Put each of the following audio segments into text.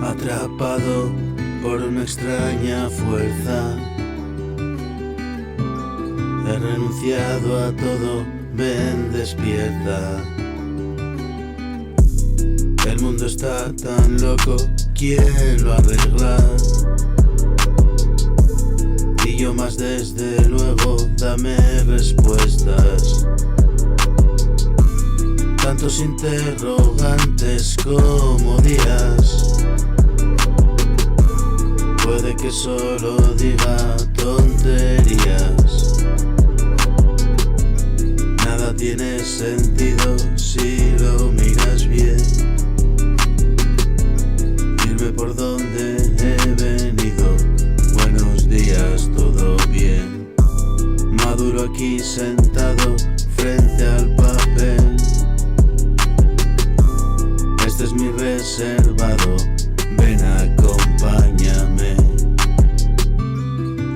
Atrapado por una extraña fuerza, he renunciado a todo, ven, despierta. El mundo está tan loco, ¿quién lo arregla? Y yo más desde luego, dame respuestas. Tantos interrogantes como días. Puede que solo diga tonterías. Nada tiene sentido si lo miras bien. Irme por donde he venido. Buenos días, todo bien. Maduro aquí sentado frente al papel. Este es mi reservado, ven, acompáñame.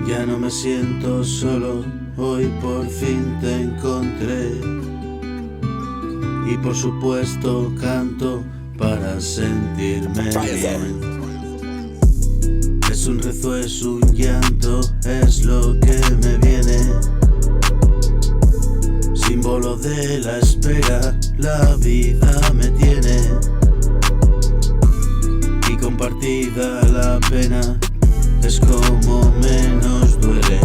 Ya no me siento solo, hoy por fin te encontré. Y por supuesto canto para sentirme bien. Es un rezo, es un llanto, es lo que me viene. Símbolo de la espera, la vida me tiene. Y compartida la pena es como menos duele.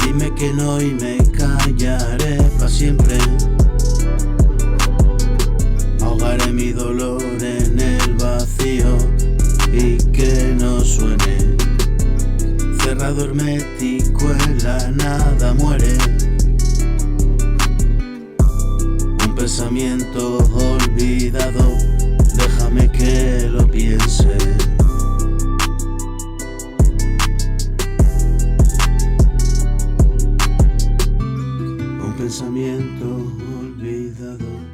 Dime que no y me callaré pa' siempre. Ahogaré mi dolor en el vacío y que no suene. Cerrado hermético en la nada muere. Un pensamiento olvidado, déjame que lo piense. Un pensamiento olvidado.